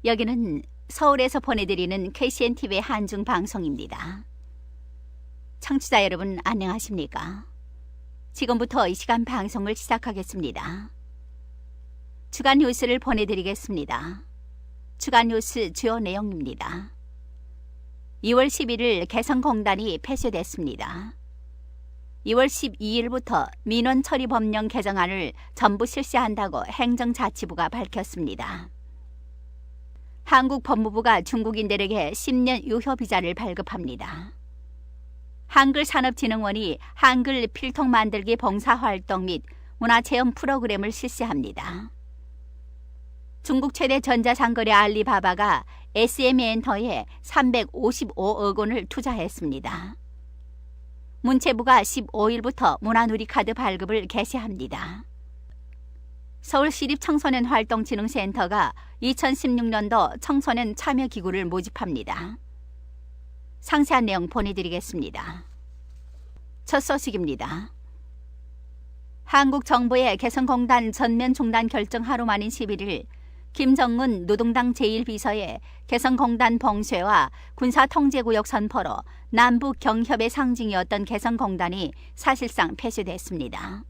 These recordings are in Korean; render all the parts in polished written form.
여기는 서울에서 보내드리는 KCNTV의 한중 방송입니다. 청취자 여러분 안녕하십니까? 지금부터 이 시간 방송을 시작하겠습니다. 주간 뉴스를 보내드리겠습니다. 주간 뉴스 주요 내용입니다. 2월 11일 개성공단이 폐쇄됐습니다. 2월 12일부터 민원 처리 법령 개정안을 전부 실시한다고 행정자치부가 밝혔습니다. 한국 법무부가 중국인들에게 10년 유효 비자를 발급합니다. 한글산업진흥원이 한글 필통 만들기 봉사활동 및 문화체험 프로그램을 실시합니다. 중국 최대 전자상거래 알리바바가 SM엔터에 355억 원을 투자했습니다. 문체부가 15일부터 문화누리카드 발급을 개시합니다. 서울시립청소년 활동진흥센터가 2016년도 청소년 참여기구를 모집합니다. 상세한 내용 보내드리겠습니다. 첫 소식입니다. 한국 정부의 개성공단 전면 중단 결정 하루 만인 11일 김정은 노동당 제1비서의 개성공단 봉쇄와 군사통제구역 선포로 남북 경협의 상징이었던 개성공단이 사실상 폐쇄됐습니다.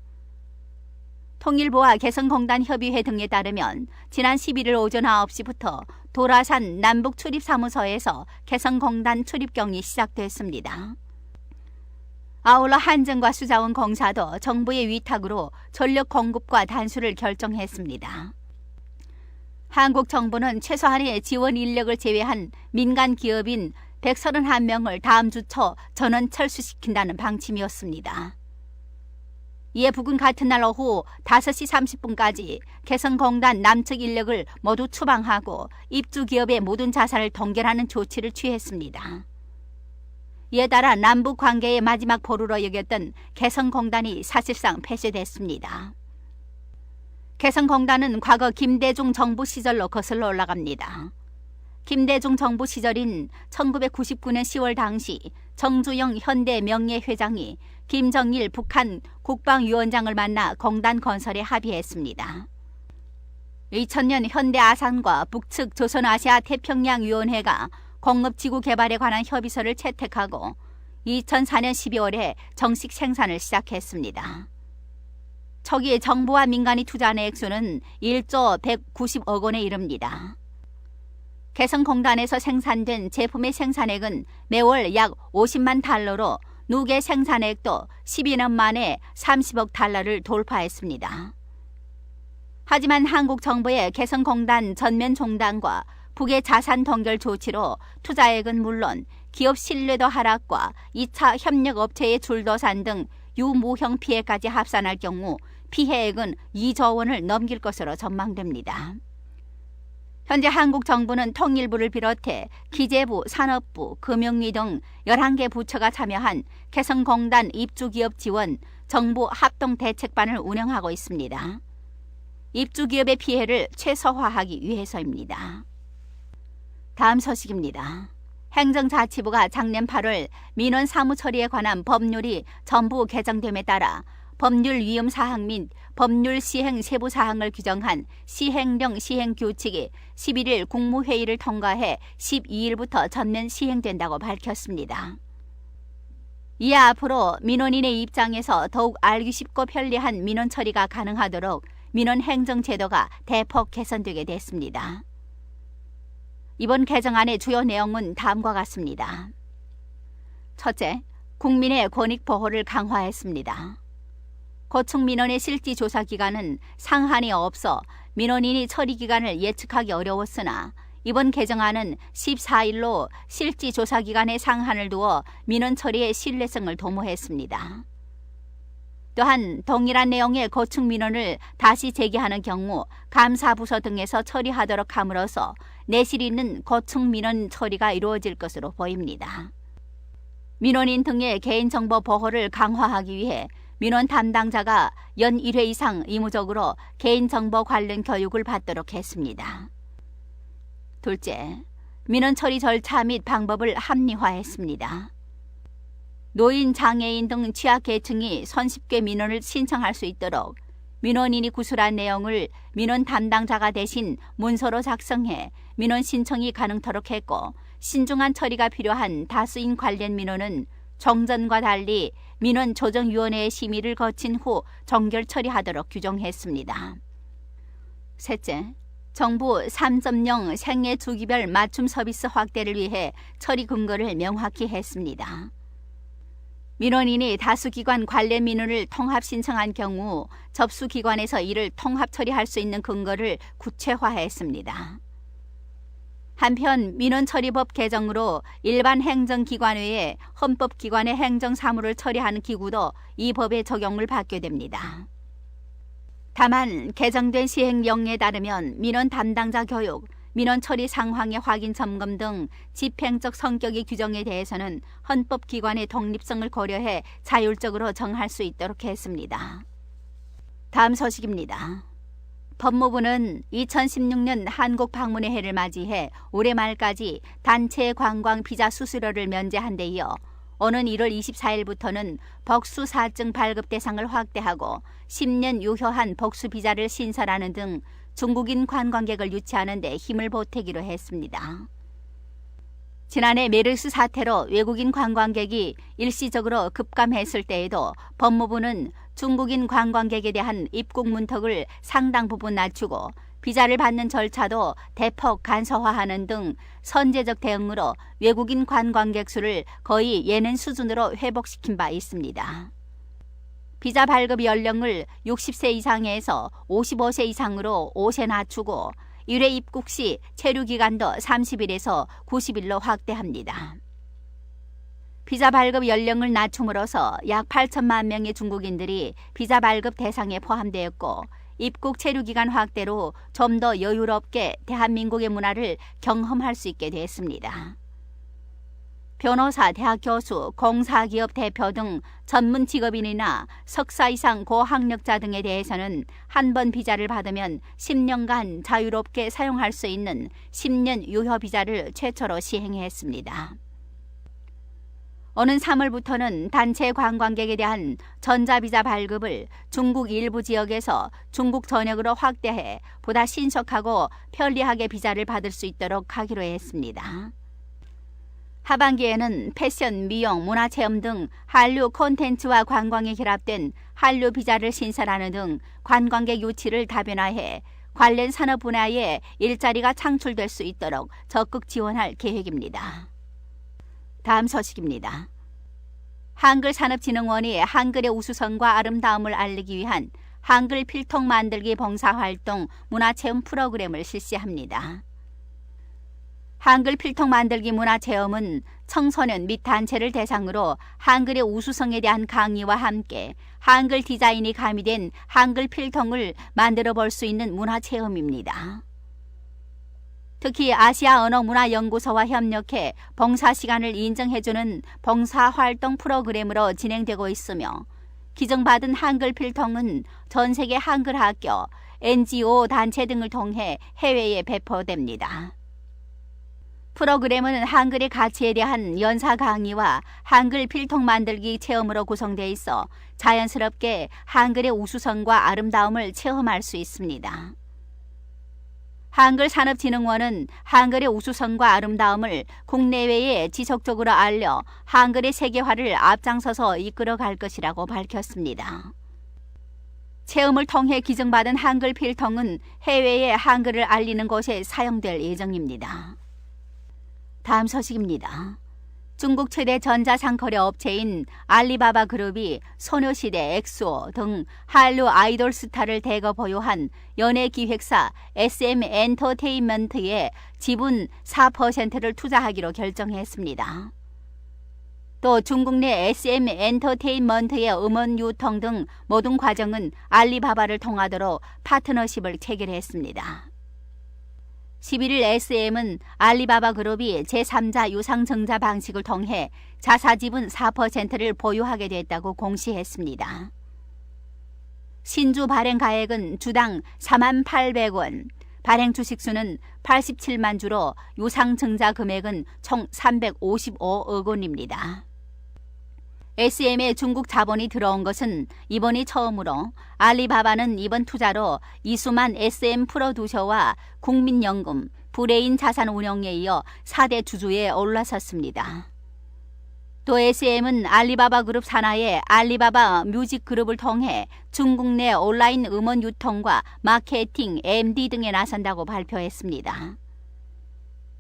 통일부와 개성공단 협의회 등에 따르면 지난 11일 오전 9시부터 도라산 남북출입사무소에서 개성공단 출입경이 시작됐습니다. 아울러 한전과 수자원공사도 정부의 위탁으로 전력 공급과 단수를 결정했습니다. 한국 정부는 최소한의 지원 인력을 제외한 민간 기업인 131명을 다음 주 초 전원 철수시킨다는 방침이었습니다. 이에 북은 같은 날 오후 5시 30분까지 개성공단 남측 인력을 모두 추방하고 입주 기업의 모든 자산을 동결하는 조치를 취했습니다. 이에 따라 남북 관계의 마지막 보루로 여겼던 개성공단이 사실상 폐쇄됐습니다. 개성공단은 과거 김대중 정부 시절로 거슬러 올라갑니다. 김대중 정부 시절인 1999년 10월 당시 정주영 현대 명예회장이 김정일 북한 국방위원장을 만나 공단 건설에 합의했습니다. 2000년 현대 아산과 북측 조선아시아 태평양위원회가 공업지구 개발에 관한 협의서를 채택하고 2004년 12월에 정식 생산을 시작했습니다. 초기 정부와 민간이 투자한 액수는 1조 190억 원에 이릅니다. 개성공단에서 생산된 제품의 생산액은 매월 약 50만 달러로 누계 생산액도 12년 만에 30억 달러를 돌파했습니다. 하지만 한국 정부의 개성공단 전면 중단과 북의 자산 동결 조치로 투자액은 물론 기업 신뢰도 하락과 2차 협력업체의 줄도산 등 유무형 피해까지 합산할 경우 피해액은 2조 원을 넘길 것으로 전망됩니다. 현재 한국 정부는 통일부를 비롯해 기재부, 산업부, 금융위 등 11개 부처가 참여한 개성공단 입주기업 지원 정부 합동대책반을 운영하고 있습니다. 입주기업의 피해를 최소화하기 위해서입니다. 다음 소식입니다. 행정자치부가 작년 8월 민원 사무 처리에 관한 법률이 전부 개정됨에 따라 법률 위험 사항 및 법률 시행 세부 사항을 규정한 시행령 시행규칙이 11일 국무회의를 통과해 12일부터 전면 시행된다고 밝혔습니다. 이에 앞으로 민원인의 입장에서 더욱 알기 쉽고 편리한 민원 처리가 가능하도록 민원 행정제도가 대폭 개선되게 됐습니다. 이번 개정안의 주요 내용은 다음과 같습니다. 첫째, 국민의 권익 보호를 강화했습니다. 고충 민원의 실지 조사 기간은 상한이 없어 민원인이 처리 기간을 예측하기 어려웠으나 이번 개정안은 14일로 실지 조사 기간의 상한을 두어 민원 처리의 신뢰성을 도모했습니다. 또한 동일한 내용의 고충 민원을 다시 제기하는 경우 감사부서 등에서 처리하도록 함으로써 내실 있는 고충 민원 처리가 이루어질 것으로 보입니다. 민원인 등의 개인정보 보호를 강화하기 위해 민원 담당자가 연 1회 이상 의무적으로 개인정보 관련 교육을 받도록 했습니다. 둘째, 민원 처리 절차 및 방법을 합리화했습니다. 노인, 장애인 등 취약계층이 손쉽게 민원을 신청할 수 있도록 민원인이 구술한 내용을 민원 담당자가 대신 문서로 작성해 민원 신청이 가능토록 했고, 신중한 처리가 필요한 다수인 관련 민원은 정전과 달리 민원조정위원회의 심의를 거친 후 정결 처리하도록 규정했습니다. 셋째, 정부 3.0 생애 주기별 맞춤 서비스 확대를 위해 처리 근거를 명확히 했습니다. 민원인이 다수기관 관련 민원을 통합 신청한 경우 접수기관에서 이를 통합 처리할 수 있는 근거를 구체화했습니다. 한편 민원처리법 개정으로 일반 행정기관 외에 헌법기관의 행정사무를 처리하는 기구도 이 법의 적용을 받게 됩니다. 다만 개정된 시행령에 따르면 민원 담당자 교육, 민원 처리 상황의 확인 점검 등 집행적 성격의 규정에 대해서는 헌법기관의 독립성을 고려해 자율적으로 정할 수 있도록 했습니다. 다음 소식입니다. 법무부는 2016년 한국 방문의 해를 맞이해 올해 말까지 단체 관광 비자 수수료를 면제한 데 이어 오는 1월 24일부터는 복수 4증 발급 대상을 확대하고 10년 유효한 복수 비자를 신설하는 등 중국인 관광객을 유치하는 데 힘을 보태기로 했습니다. 지난해 메르스 사태로 외국인 관광객이 일시적으로 급감했을 때에도 법무부는 중국인 관광객에 대한 입국 문턱을 상당 부분 낮추고 비자를 받는 절차도 대폭 간소화하는 등 선제적 대응으로 외국인 관광객 수를 거의 예년 수준으로 회복시킨 바 있습니다. 비자 발급 연령을 60세 이상에서 55세 이상으로 5세 낮추고 1회 입국 시 체류 기간도 30일에서 90일로 확대합니다. 비자 발급 연령을 낮춤으로써 약 8천만 명의 중국인들이 비자 발급 대상에 포함되었고, 입국 체류 기간 확대로 좀 더 여유롭게 대한민국의 문화를 경험할 수 있게 됐습니다. 변호사, 대학 교수, 공사기업 대표 등 전문 직업인이나 석사 이상 고학력자 등에 대해서는 한 번 비자를 받으면 10년간 자유롭게 사용할 수 있는 10년 유효 비자를 최초로 시행했습니다. 오는 3월부터는 단체 관광객에 대한 전자비자 발급을 중국 일부 지역에서 중국 전역으로 확대해 보다 신속하고 편리하게 비자를 받을 수 있도록 하기로 했습니다. 하반기에는 패션, 미용, 문화체험 등 한류 콘텐츠와 관광이 결합된 한류 비자를 신설하는 등 관광객 유치를 다변화해 관련 산업 분야에 일자리가 창출될 수 있도록 적극 지원할 계획입니다. 다음 소식입니다. 한글산업진흥원이 한글의 우수성과 아름다움을 알리기 위한 한글 필통 만들기 봉사활동 문화체험 프로그램을 실시합니다. 한글 필통 만들기 문화체험은 청소년 및 단체를 대상으로 한글의 우수성에 대한 강의와 함께 한글 디자인이 가미된 한글 필통을 만들어 볼 수 있는 문화체험입니다. 특히 아시아 언어문화연구소와 협력해 봉사시간을 인정해주는 봉사활동 프로그램으로 진행되고 있으며, 기증받은 한글 필통은 전 세계 한글학교, NGO 단체 등을 통해 해외에 배포됩니다. 프로그램은 한글의 가치에 대한 연사 강의와 한글 필통 만들기 체험으로 구성되어 있어 자연스럽게 한글의 우수성과 아름다움을 체험할 수 있습니다. 한글산업진흥원은 한글의 우수성과 아름다움을 국내외에 지속적으로 알려 한글의 세계화를 앞장서서 이끌어갈 것이라고 밝혔습니다. 체험을 통해 기증받은 한글 필통은 해외에 한글을 알리는 곳에 사용될 예정입니다. 다음 소식입니다. 중국 최대 전자상거래 업체인 알리바바 그룹이 소녀시대, 엑소 등 한류 아이돌 스타를 대거 보유한 연예기획사 SM 엔터테인먼트에 지분 4%를 투자하기로 결정했습니다. 또 중국 내 SM 엔터테인먼트의 음원 유통 등 모든 과정은 알리바바를 통하도록 파트너십을 체결했습니다. 11일 SM은 알리바바 그룹이 제3자 유상증자 방식을 통해 자사지분 4%를 보유하게 됐다고 공시했습니다. 신주 발행 가액은 주당 48,800원, 발행 주식수는 87만 주로 유상증자 금액은 총 355억 원입니다. SM에 중국 자본이 들어온 것은 이번이 처음으로 알리바바는 이번 투자로 이수만 SM 프로듀서와 국민연금, 브레인 자산운용에 이어 4대 주주에 올라섰습니다. 또 SM은 알리바바 그룹 산하의 알리바바 뮤직 그룹을 통해 중국 내 온라인 음원 유통과 마케팅, MD 등에 나선다고 발표했습니다.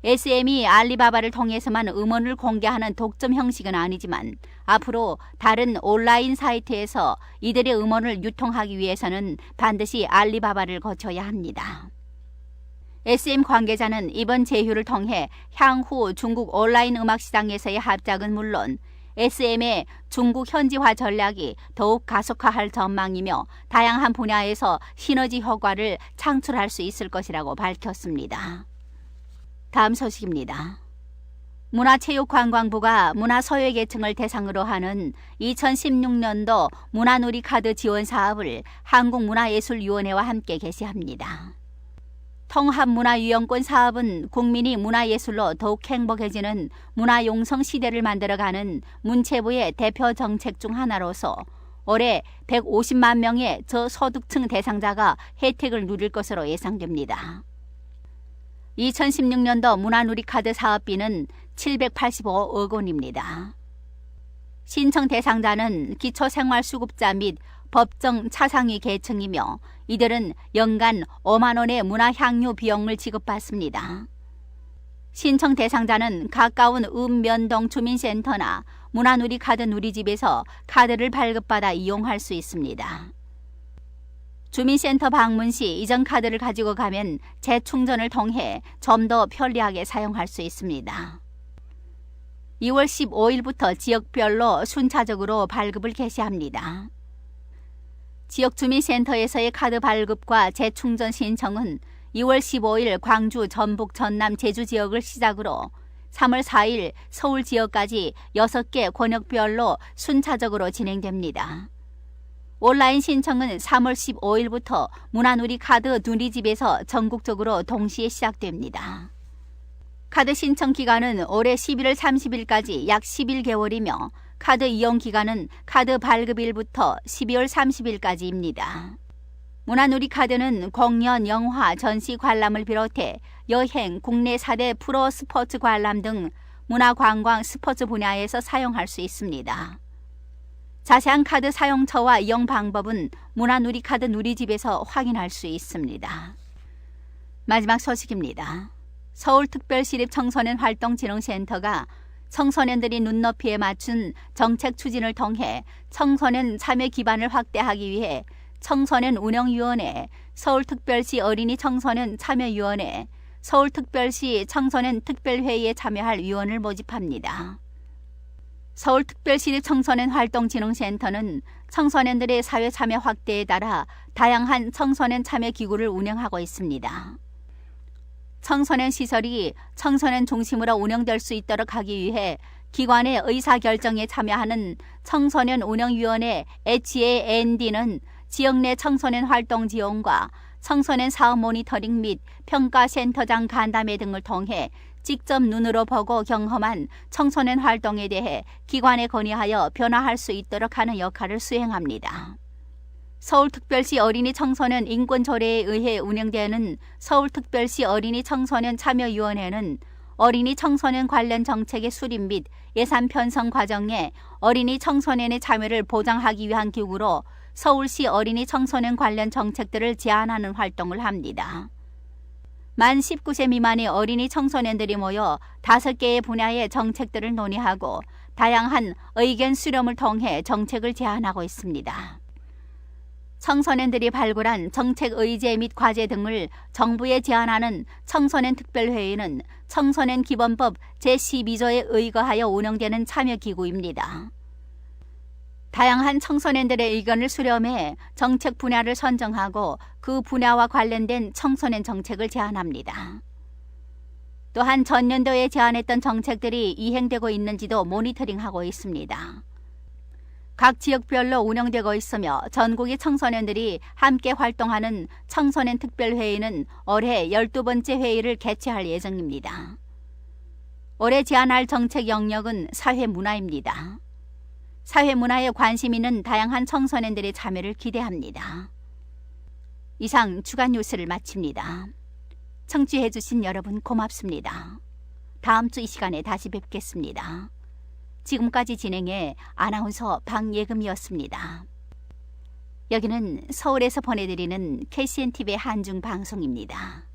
SM이 알리바바를 통해서만 음원을 공개하는 독점 형식은 아니지만 앞으로 다른 온라인 사이트에서 이들의 음원을 유통하기 위해서는 반드시 알리바바를 거쳐야 합니다. SM 관계자는 이번 제휴를 통해 향후 중국 온라인 음악 시장에서의 합작은 물론 SM의 중국 현지화 전략이 더욱 가속화할 전망이며 다양한 분야에서 시너지 효과를 창출할 수 있을 것이라고 밝혔습니다. 다음 소식입니다. 문화체육관광부가 문화소외계층을 대상으로 하는 2016년도 문화누리카드 지원 사업을 한국문화예술위원회와 함께 개시합니다. 통합문화유형권 사업은 국민이 문화예술로 더욱 행복해지는 문화용성 시대를 만들어가는 문체부의 대표 정책 중 하나로서 올해 150만 명의 저소득층 대상자가 혜택을 누릴 것으로 예상됩니다. 2016년도 문화누리카드 사업비는 785억 원입니다. 신청 대상자는 기초생활수급자 및 법정 차상위 계층이며 이들은 연간 5만 원의 문화향유 비용을 지급받습니다. 신청 대상자는 가까운 읍면동 주민센터나 문화누리카드 누리집에서 카드를 발급받아 이용할 수 있습니다. 주민센터 방문 시 이전 카드를 가지고 가면 재충전을 통해 좀 더 편리하게 사용할 수 있습니다. 2월 15일부터 지역별로 순차적으로 발급을 개시합니다. 지역 주민센터에서의 카드 발급과 재충전 신청은 2월 15일 광주, 전북, 전남, 제주 지역을 시작으로 3월 4일 서울 지역까지 6개 권역별로 순차적으로 진행됩니다. 온라인 신청은 3월 15일부터 문화누리카드 누리집에서 전국적으로 동시에 시작됩니다. 카드 신청 기간은 올해 11월 30일까지 약 11개월이며 카드 이용 기간은 카드 발급일부터 12월 30일까지입니다. 문화누리카드는 공연, 영화, 전시 관람을 비롯해 여행, 국내 4대 프로 스포츠 관람 등 문화관광 스포츠 분야에서 사용할 수 있습니다. 자세한 카드 사용처와 이용 방법은 문화누리카드 누리집에서 확인할 수 있습니다. 마지막 소식입니다. 서울특별시립청소년활동진흥센터가 청소년들이 눈높이에 맞춘 정책 추진을 통해 청소년 참여 기반을 확대하기 위해 청소년운영위원회, 서울특별시 어린이 청소년 참여위원회, 서울특별시 청소년 특별회의에 참여할 위원을 모집합니다. 서울특별시립청소년활동진흥센터는 청소년들의 사회 참여 확대에 따라 다양한 청소년 참여 기구를 운영하고 있습니다. 청소년 시설이 청소년 중심으로 운영될 수 있도록 하기 위해 기관의 의사결정에 참여하는 청소년운영위원회 HAND는 지역 내 청소년 활동 지원과 청소년 사업 모니터링 및 평가센터장 간담회 등을 통해 직접 눈으로 보고 경험한 청소년 활동에 대해 기관에 건의하여 변화할 수 있도록 하는 역할을 수행합니다. 서울특별시 어린이 청소년 인권조례에 의해 운영되는 서울특별시 어린이 청소년 참여위원회는 어린이 청소년 관련 정책의 수립 및 예산 편성 과정에 어린이 청소년의 참여를 보장하기 위한 기구로 서울시 어린이 청소년 관련 정책들을 제안하는 활동을 합니다. 만 19세 미만의 어린이 청소년들이 모여 5개의 분야의 정책들을 논의하고 다양한 의견 수렴을 통해 정책을 제안하고 있습니다. 청소년들이 발굴한 정책 의제 및 과제 등을 정부에 제안하는 청소년 특별회의는 청소년 기본법 제12조에 의거하여 운영되는 참여기구입니다. 다양한 청소년들의 의견을 수렴해 정책 분야를 선정하고 그 분야와 관련된 청소년 정책을 제안합니다. 또한 전년도에 제안했던 정책들이 이행되고 있는지도 모니터링하고 있습니다. 각 지역별로 운영되고 있으며 전국의 청소년들이 함께 활동하는 청소년 특별회의는 올해 12번째 회의를 개최할 예정입니다. 올해 제안할 정책 영역은 사회문화입니다. 사회 문화에 관심 있는 다양한 청소년들의 참여를 기대합니다. 이상 주간 뉴스를 마칩니다. 청취해주신 여러분 고맙습니다. 다음 주 이 시간에 다시 뵙겠습니다. 지금까지 진행해 아나운서 박예금이었습니다. 여기는 서울에서 보내드리는 KCNTV 한중방송입니다.